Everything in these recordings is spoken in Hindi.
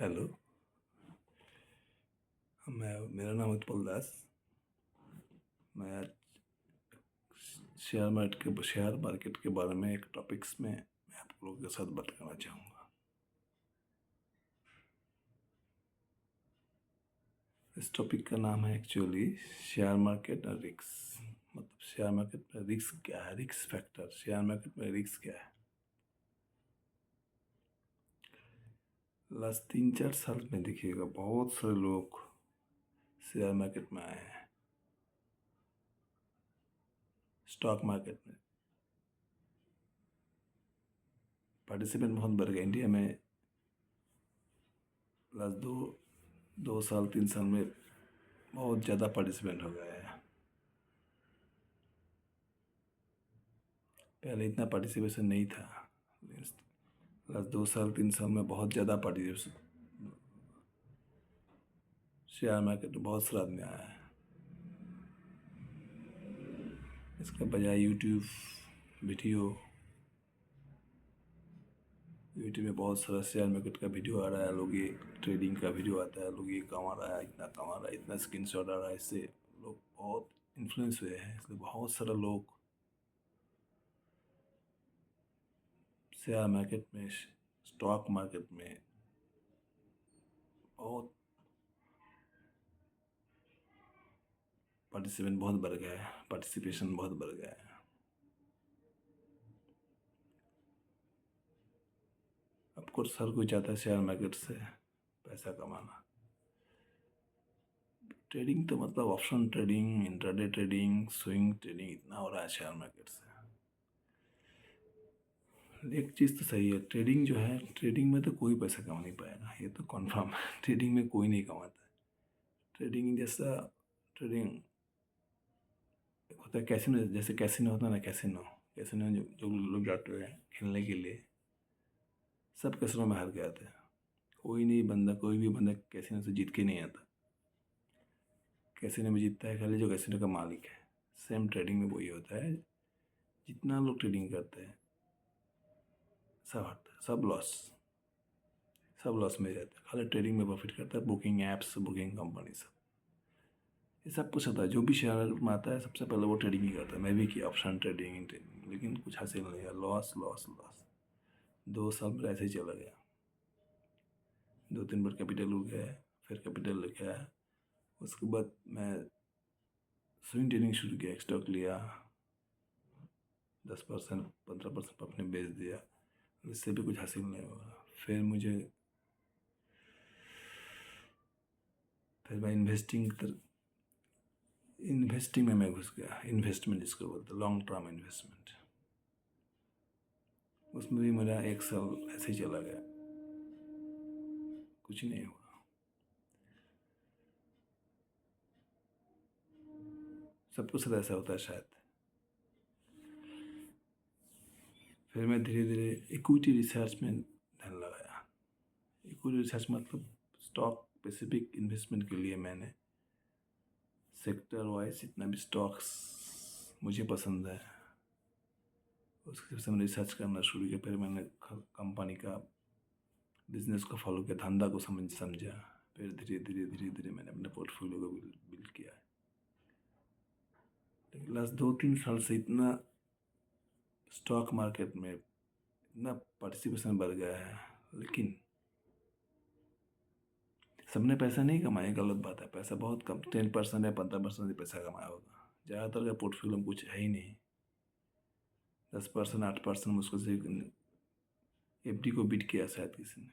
हेलो। मेरा नाम उत्पल दास। मैं आज शेयर मार्केट के बारे में एक टॉपिक्स में मैं आप लोगों के साथ बात करना चाहूँगा। इस टॉपिक का नाम है एक्चुअली शेयर मार्केट और रिस्क। मतलब शेयर मार्केट में रिस्क क्या है, रिस्क फैक्टर, शेयर मार्केट में रिस्क क्या है। लास्ट 3-4 साल में देखिएगा बहुत सारे लोग शेयर मार्केट में आए हैं, स्टॉक मार्केट में पार्टिसिपेंट बहुत बढ़ गए। इंडिया में लास्ट 2 साल 3 साल में बहुत ज़्यादा पार्टिसिपेंट हो गए हैं। पहले इतना पार्टिसिपेशन नहीं था। लास्ट 2 साल 3 साल में बहुत ज़्यादा पार्टिसिपेशन शेयर मार्केट में बहुत सारा आदमी आया है। इसके बजाय वीडियो यूट्यूब में बहुत सारा शेयर मार्केट का वीडियो आ रहा है। लोग ये ट्रेडिंग का वीडियो आता है, लोग ये कमा रहा है, इतना कमा रहा है, इतना स्क्रीनशॉट आ रहा है। इससे लोग बहुत इन्फ्लुएंस हुए हैं। इसलिए बहुत सारा लोग शेयर मार्केट में, स्टॉक मार्केट में बहुत पार्टिसिपेशन बहुत बढ़ गया है। ऑफकोर्स हर कोई चाहता है शेयर मार्केट से पैसा कमाना। ट्रेडिंग तो मतलब option trading, intraday trading, swing trading इतना हो रहा है शेयर मार्केट से। एक चीज़ तो सही है, ट्रेडिंग जो है, ट्रेडिंग में तो कोई पैसा कमा नहीं पाएगा, ये तो कन्फर्म है। ट्रेडिंग में कोई नहीं कमाता है। ट्रेडिंग जैसा ट्रेडिंग होता है कैसीनो, जैसे कैसीनो होता है ना, कैसीनो कैसीनो जो जो लोग जाते हैं खेलने के लिए, सब कैसीनो में हार के आते हैं। कोई भी बंदा कैसीनो से जीत के नहीं आता। कैसीनो में जीतता है खाली जो कैसीनो का मालिक है। सेम ट्रेडिंग में वही होता है। जितना लोग ट्रेडिंग करते हैं सब हारते हैं, सब लॉस में रहता है। खाली ट्रेडिंग में प्रॉफिट करता है बुकिंग ऐप्स, बुकिंग कंपनी, सब ये सब कुछ होता है। जो भी शेयर में आता है सबसे पहले वो ट्रेडिंग ही करता है। मैं भी किया ऑप्शन ट्रेडिंग, लेकिन कुछ हासिल नहीं हुआ। लॉस लॉस लॉस 2 साल में ऐसे ही चला गया। 2-3 बार कैपिटल उड़ गया, फिर कैपिटल लेके आया। उसके बाद मैं स्विंग ट्रेडिंग शुरू किया, स्टॉक लिया, 10% 15% अपने बेच दिया, इससे भी कुछ हासिल नहीं हुआ। फिर मैं इन्वेस्टिंग में मैं घुस गया। इन्वेस्टमेंट जिसको बोलते हैं, लॉन्ग टर्म इन्वेस्टमेंट। उसमें भी मेरा 1 साल ऐसे ही चला गया, कुछ नहीं हुआ। सबको साथ ऐसा होता है शायद। फिर मैं धीरे धीरे इक्विटी रिसर्च में ध्यान लगाया। इक्विटी रिसर्च मतलब स्टॉक स्पेसिफिक इन्वेस्टमेंट के लिए मैंने सेक्टर वाइज जितना भी स्टॉक्स मुझे पसंद है उसके हिसाब से मैंने रिसर्च करना शुरू किया। फिर मैंने कंपनी का बिजनेस को फॉलो किया, धंधा को समझा। फिर धीरे धीरे मैंने अपने पोर्टफोलियो को बिल्ड किया है। लेकिन लास्ट 2-3 साल से इतना स्टॉक मार्केट में इतना पार्टिसिपेशन बढ़ गया है, लेकिन सबने पैसा नहीं कमाया, गलत बात है। पैसा बहुत कम, 10% या 15% ही पैसा कमाया होगा। ज़्यादातर का पोर्टफोलियो में कुछ है ही नहीं। 10% 8% मुझको से एफडी को बीट किया शायद किसी ने।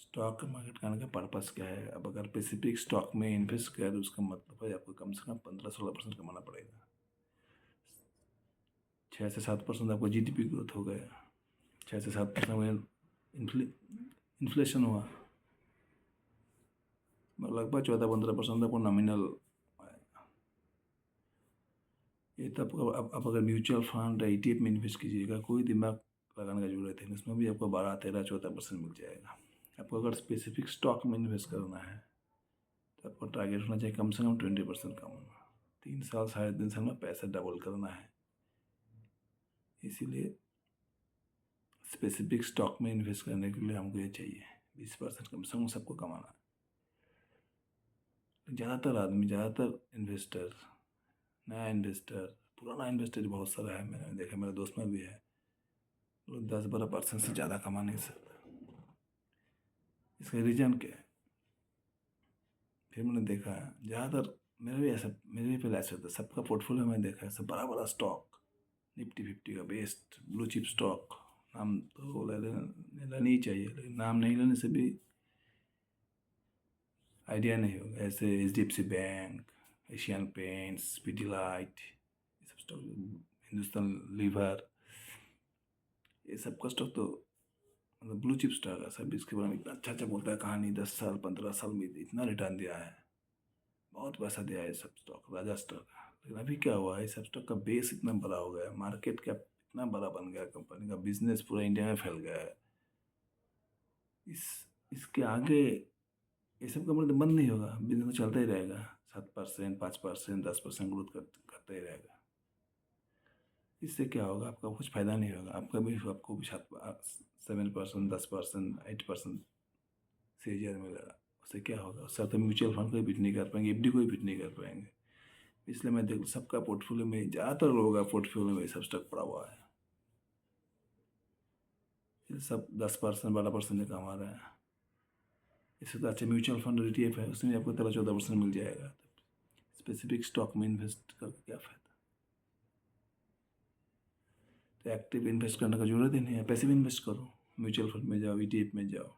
स्टॉक मार्केट करने का पर्पस क्या है? अब अगर स्पेसिफिक स्टॉक में इन्वेस्ट कर, उसका मतलब है आपको कम से कम 15-16% कमाना पड़ेगा। 6 से 7% आपको जीडीपी ग्रोथ हो गया, 6 से 7% में इन्फ्लेशन हुआ, लगभग 14-15% आपको नॉमिनल आएगा। ये तो आप अगर म्यूचुअल फंड या ETF में इन्वेस्ट कीजिएगा, कोई दिमाग लगाने का जरूरत है, इसमें भी आपको 12-13-14% मिल जाएगा। आपको अगर स्पेसिफिक स्टॉक में इन्वेस्ट करना है तो आपको टारगेट होना चाहिए कम से कम 20% कमाना। 3 साल 3.5 साल में पैसा डबल करना है। इसीलिए स्पेसिफिक स्टॉक में इन्वेस्ट करने के लिए हमको ये चाहिए 20% कम से कम सबको कमाना है। ज़्यादातर आदमी, ज़्यादातर इन्वेस्टर, नया इन्वेस्टर, पुराना इन्वेस्टर बहुत सारा है, मैंने देखा, मेरे दोस्त में भी है, लोग 10-12% से ज़्यादा कमा नहीं सकते। इसका रीज़न क्या है? फिर मैंने देखा ज़्यादातर, मेरे भी पहले ऐसा होता, सबका पोर्टफोलियो में देखा है, सब बड़ा बड़ा स्टॉक, निफ्टी 50 का बेस्ट ब्लू चिप स्टॉक, नाम तो लेना ही चाहिए, लेकिन नाम नहीं लेने से भी आइडिया नहीं होगा। ऐसे HDFC bank, Asian paints, Pidilite, ये सब स्टॉक, हिंदुस्तान लीवर, ये सब का स्टॉक तो मतलब ब्लू चिप स्टॉक है सब। इसके बारे में इतना अच्छा अच्छा बोलता है कहानी, 10 साल 15 साल में इतना रिटर्न दिया है, बहुत पैसा दिया है ये सब स्टॉक, राजा स्टॉक। लेकिन अभी क्या हुआ है, ये सब स्टॉक का बेस इतना बड़ा हो गया है, मार्केट कैप इतना बड़ा बन गया, कंपनी का बिजनेस पूरा इंडिया में फैल गया है। इस इसके आगे ये सब कंपनी तो बंद नहीं होगा, बिजनेस तो चलता ही रहेगा, 7%, 5%, 10% ग्रोथ करता ही रहेगा। इससे क्या होगा, आपका कुछ फायदा नहीं होगा, आपको भी 7%, 10%, 8% शेयर मिलेगा। उससे क्या होगा, उससे तो म्यूचुअल फंड कोई बिट नहीं कर पाएंगे, FD कोई बिट नहीं कर पाएंगे। इसलिए मैं देखो सबका पोर्टफोलियो में, ज़्यादातर लोगों का पोर्टफोलियो में सब स्टॉक पड़ा हुआ है। ये सब 10%, 12% ही कमा रहे हैं। इससे तो अच्छा म्यूचुअल फंड ETF है, उसमें आपको 13-14% मिल जाएगा। स्पेसिफिक स्टॉक में इन्वेस्ट करके क्या फायदा? तो एक्टिव इन्वेस्ट करने का जरूरत ही नहीं है, पैसिव इन्वेस्ट करो, म्यूचुअल फंड में जाओ, ETF में जाओ।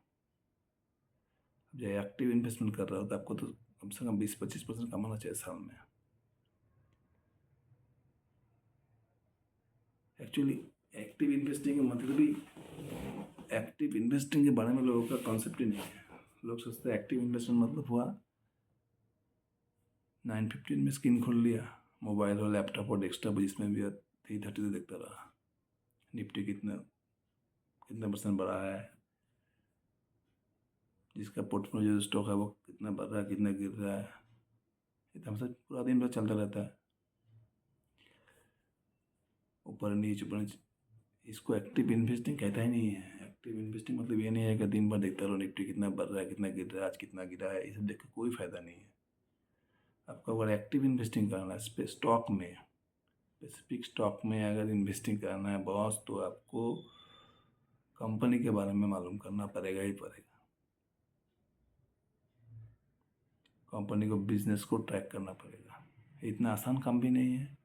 जब एक्टिव इन्वेस्टमेंट कर रहे हो तो आपको तो कम से कम 20-25% कमाना चाहिए साल में। एक्चुअली एक्टिव इन्वेस्टिंग का मतलब ही, एक्टिव इन्वेस्टिंग के बारे में लोगों का कॉन्सेप्ट ही नहीं है। लोग सोचते हैं एक्टिव इन्वेस्टमेंट मतलब हुआ 9:15 में स्क्रीन खोल लिया, मोबाइल हो, लैपटॉप हो, डेस्कटॉप, जिसमें भी 3:30 देखता रहा, निफ्टी कितना कितना परसेंट बढ़ा है, जिसका पोर्टफोलियो जो स्टॉक है वो कितना बढ़ रहा है, कितना गिर रहा है, एकदम से पूरा दिन भर चलता रहता है, ऊपर नीचे ऊपर नीचे। इसको एक्टिव इन्वेस्टिंग कहता ही नहीं है। एक्टिव इन्वेस्टिंग मतलब ये नहीं है कि दिन भर देखता रहो निफ्टी कितना बढ़ रहा है, कितना गिर रहा है, आज कितना गिरा है, ये सब देख के कोई फायदा नहीं है। आपको अगर एक्टिव इन्वेस्टिंग करना है स्टॉक में, स्पेसिफिक स्टॉक में अगर इन्वेस्टिंग करना है बॉस, तो आपको कंपनी के बारे में मालूम करना पड़ेगा ही पड़ेगा। कंपनी को, बिजनेस को ट्रैक करना पड़ेगा। इतना आसान काम भी नहीं है,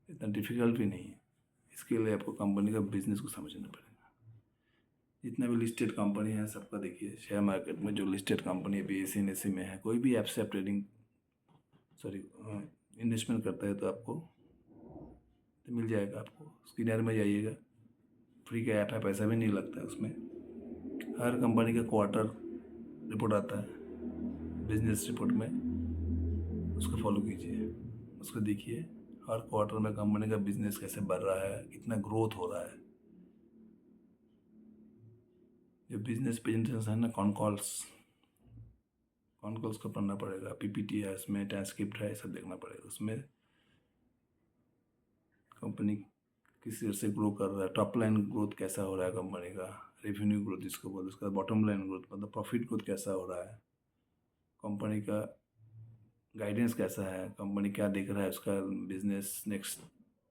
इतना डिफिकल्ट भी नहीं है। इसके लिए आपको कंपनी का बिजनेस को समझना पड़ेगा। जितना भी लिस्टेड कंपनी है सबका देखिए, शेयर मार्केट में जो लिस्टेड कंपनी है, BSE NSE में है, कोई भी ऐप से आप ट्रेडिंग इन्वेस्टमेंट करता है तो आपको तो मिल जाएगा। आपको स्क्रीनर में जाइएगा, फ्री का ऐप है, पैसा भी नहीं लगता है उसमें। हर कंपनी का क्वार्टर रिपोर्ट आता है, बिजनेस रिपोर्ट में, उसको फॉलो कीजिए, उसको देखिए, हर क्वार्टर में कंपनी का बिजनेस कैसे बढ़ रहा है, कितना ग्रोथ हो रहा है। जो बिजनेस प्रेजेंटेशन है ना, कॉन कॉल्स को पढ़ना पड़ेगा, PPT है उसमें, ट्रांसक्रिप्ट है, सब देखना पड़ेगा। उसमें कंपनी किस तरह से ग्रो कर रहा है, टॉप लाइन ग्रोथ कैसा हो रहा है कंपनी का, रेवेन्यू ग्रोथ जिसको बोलते हैं, उसका बॉटम लाइन ग्रोथ मतलब प्रॉफिट ग्रोथ कैसा हो रहा है, कंपनी का गाइडेंस कैसा है, कंपनी क्या देख रहा है, उसका business next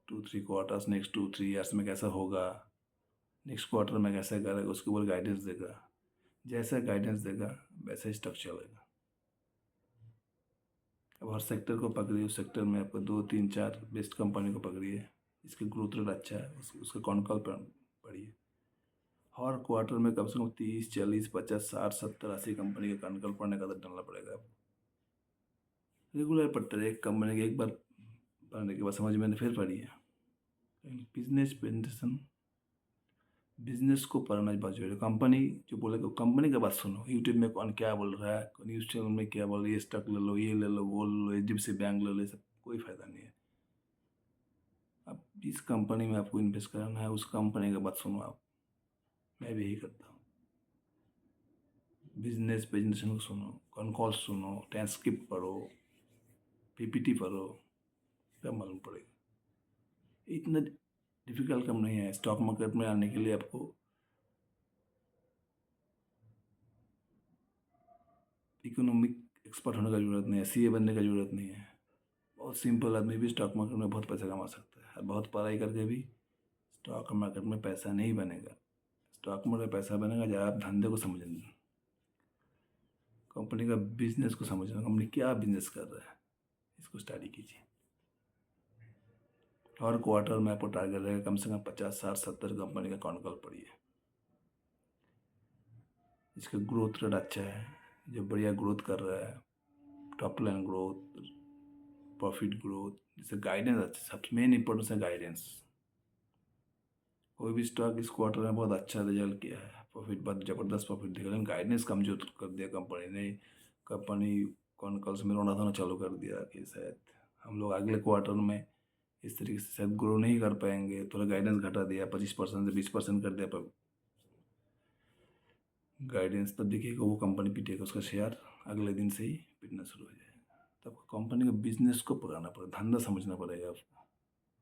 2-3 quarters, next 2-3 years में कैसा होगा, नेक्स्ट क्वार्टर में कैसा करेगा, उसके ऊपर गाइडेंस देगा। जैसा गाइडेंस देगा वैसा ही स्टॉक चलेगा। अब हर सेक्टर को पकड़िए, उस सेक्टर में आपको 2-3-4 बेस्ट कंपनी को पकड़िए, इसकी ग्रोथ रेट अच्छा है, उसका कौन कॉल पढ़िए। हर क्वार्टर में कम से कम 30, 40, 50, 60, 70, 80 कंपनी का कॉन कॉल पढ़ने का आदत डालना पड़ेगा आपको। रेगुलर पढ़ते रहे, एक कंपनी के एक बार पढ़ने के बाद समझ में फिर पढ़िए। बिजनेस प्रेजेंटेशन, बिजनेस को पढ़ना बहुत जरूरी है। कंपनी जो बोलेगा कंपनी का बात सुनो, यूट्यूब में कौन क्या बोल रहा है, न्यूज़ चैनल में क्या बोल रहा है, ये स्टॉक ले लो, ये ले लो, वो ले लो, HDFC बैंक ले लो, सब कोई फायदा नहीं है। अब जिस कंपनी में आपको इन्वेस्ट करना है उस कंपनी का बात सुनो आप। मैं भी यही करता हूँ, बिजनेस प्रेजेंटेशन को सुनो, कॉन कॉल सुनो, ट्रांसक्रिप्ट पढ़ो, PPT पढ़ो, तब मालूम पड़ेगा। इतना डिफिकल्ट काम नहीं है स्टॉक मार्केट में आने के लिए। आपको इकोनॉमिक एक्सपर्ट होने का ज़रूरत नहीं है, सीए बनने का ज़रूरत नहीं है। बहुत सिंपल आदमी भी स्टॉक मार्केट में बहुत पैसा कमा सकता है, और बहुत पढ़ाई करके भी स्टॉक मार्केट में पैसा नहीं बनेगा। स्टॉक मार्केट में पैसा बनेगा जब आप धंधे को समझेंगे, कंपनी का बिजनेस को समझना, कंपनी क्या बिजनेस कर रहा है, इसको स्टडी कीजिए। हर क्वार्टर में आपको टारगेट रहेगा कम से कम 50, 60, 70 कंपनी का कौन कॉल पड़ी है, जिसका ग्रोथ रेट अच्छा है, जो बढ़िया ग्रोथ कर रहा है, top line growth, profit growth, जैसे गाइडेंस अच्छा, सबसे मेन इंपॉर्टेंस है गाइडेंस। कोई भी स्टॉक इस क्वार्टर में बहुत अच्छा रिजल्ट किया है, प्रॉफिट बहुत ज़बरदस्त प्रॉफिट दिखा, लेकिन गाइडेंस कमजोर कर दिया कंपनी ने। कंपनी कौन कॉल्स में रोना धोना चालू कर दिया कि शायद हम लोग अगले क्वार्टर में इस तरीके से शायद ग्रो नहीं कर पाएंगे, थोड़ा गाइडेंस घटा दिया, 25% से 20% कर दिया, पर गाइडेंस तब दिखेगा वो कंपनी पिटेगा, उसका शेयर अगले दिन से ही पिटना शुरू हो जाएगा। तब कंपनी का बिजनेस को पढ़ाना पड़ेगा, धंधा समझना पड़ेगा आपको,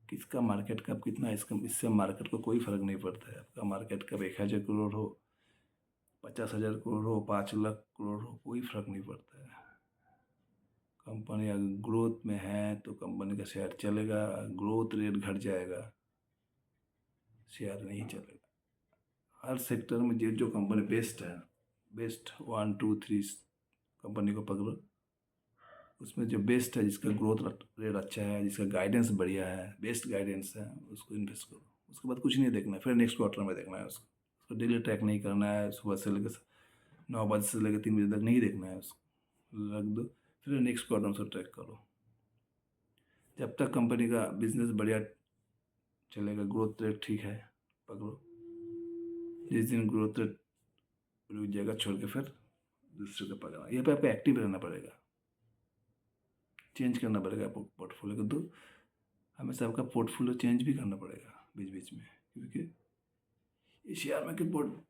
किसका मार्केट कैप कितना है, इससे मार्केट को कोई फर्क नहीं पड़ता है। आपका मार्केट कैप 1000 करोड़ हो, 50,000 करोड़ हो, 5 लाख करोड़ हो, कोई फर्क नहीं पड़ता है। कंपनी अगर ग्रोथ में है तो कंपनी का शेयर चलेगा, ग्रोथ रेट घट जाएगा, शेयर नहीं चलेगा। हर सेक्टर में जो कंपनी बेस्ट है, बेस्ट 1, 2, 3 कंपनी को पकड़ो, उसमें जो बेस्ट है, जिसका ग्रोथ रेट अच्छा है, जिसका गाइडेंस बढ़िया है, बेस्ट गाइडेंस है, उसको इन्वेस्ट करो। उसके बाद कुछ नहीं देखना है, फिर नेक्स्ट क्वार्टर में देखना है उसको डेली ट्रैक नहीं करना है, सुबह से लेकर 9 बजे से लेकर 3 बजे तक नहीं देखना है, उसको रख दो, फिर नेक्स्ट क्वार्टर में उसको ट्रैक करो। जब तक कंपनी का बिजनेस बढ़िया चलेगा, ग्रोथ रेट ठीक है, पकड़ो। जिस दिन ग्रोथ रेट रुक जाएगा, छोड़ के फिर दूसरे का पकड़ना। यहाँ पे आपको एक्टिव रहना पड़ेगा, चेंज करना पड़ेगा आपको पोर्टफोलियो को, तो हमेशा आपका पोर्टफोलियो चेंज भी करना पड़ेगा बीच बीच में, क्योंकि ये शेयर मार्केट बहुत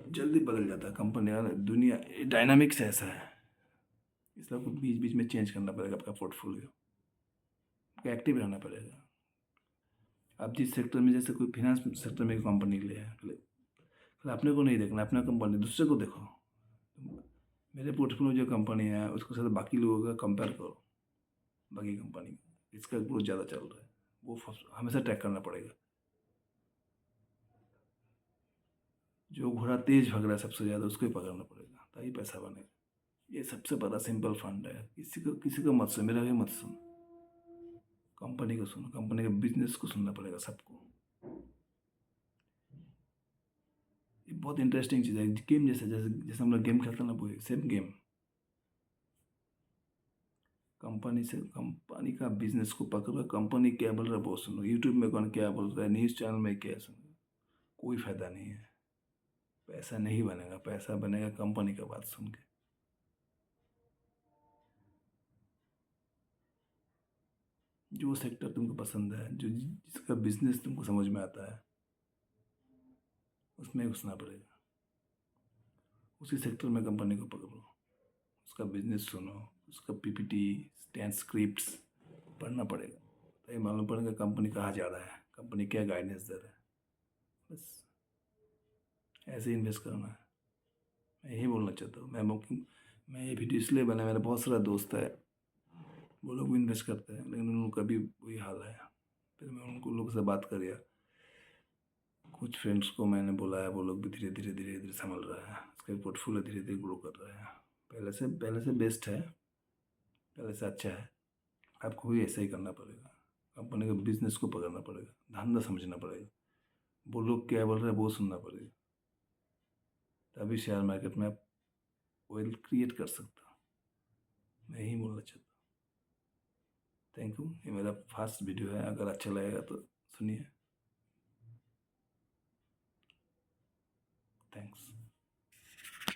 जल्दी बदल जाता है, कंपनी दुनिया डायनामिक्स ऐसा है, इसलिए आपको बीच बीच में चेंज करना पड़ेगा आपका पोर्टफोलियो, आपको एक्टिव रहना पड़ेगा। आप जिस सेक्टर में, जैसे कोई फिनेंस सेक्टर में कंपनी ले है, अपने को नहीं देखना, अपना कंपनी, दूसरे को देखो। मेरे पोर्टफोलियो जो कंपनी है उसके साथ बाकी लोगों का कंपेयर करो, बाकी कंपनी इसका ग्रोथ ज़्यादा चल रहा है, वो हमेशा ट्रैक करना पड़ेगा। जो घोड़ा तेज भाग रहा है सबसे ज़्यादा, उसको ही पकड़ना पड़ेगा, तभी पैसा बनेगा। ये सबसे बड़ा सिंपल फंड है, किसी को मत सुन, मेरा भी मत सुन, कंपनी को सुनो, कंपनी के बिजनेस को सुनना पड़ेगा सबको। ये बहुत इंटरेस्टिंग चीज़ है, गेम जैसे जैसे जैसे हम लोग गेम खेलते हैं ना, वो सेम गेम। कंपनी से, कंपनी का बिजनेस को पकड़ो, कंपनी क्या बोल रहा है वो सुनो, यूट्यूब में कौन क्या बोल रहा है, न्यूज़ चैनल में क्या सुनो, कोई फायदा नहीं है। पैसा नहीं बनेगा, पैसा बनेगा कंपनी का बात सुन के। जो सेक्टर तुमको पसंद है, जो जिसका बिजनेस तुमको समझ में आता है, उसमें घुसना पड़ेगा, उसी सेक्टर में कंपनी को पकड़ो, उसका बिजनेस सुनो, उसका पीपीटी, ट्रांसक्रिप्ट्स पढ़ना पड़ेगा, तो ये मालूम पड़ेगा कंपनी कहाँ जा रहा है, कंपनी क्या गाइडेंस दे रहा है। बस ऐसे ही इन्वेस्ट करना है, मैं यही बोलना चाहता हूँ। मैं ये वीडियो इसलिए बना, मेरा बहुत सारा दोस्त है, वो लोग भी इन्वेस्ट करते हैं, लेकिन उनका भी वही हाल है। फिर मैं उनको लोग से बात करिए, कुछ फ्रेंड्स को मैंने बोला है, वो लोग भी धीरे धीरे धीरे धीरे संभल रहा है, उसका पोर्टफोलियो धीरे धीरे ग्रो कर रहा है, पहले से बेस्ट है, पहले से अच्छा है। आपको भी ऐसा ही करना पड़ेगा, कंपनी के बिजनेस को पकड़ना पड़ेगा, धंधा समझना पड़ेगा, वो लोग क्या बोल रहे हैं वो सुनना पड़ेगा, तभी शेयर मार्केट में आप वेल्थ क्रिएट कर सकते हो। मैं यही बोलना चाहता हूँ। Thank you. ये मेरा फर्स्ट वीडियो है, अगर अच्छा लगेगा तो सुनिए।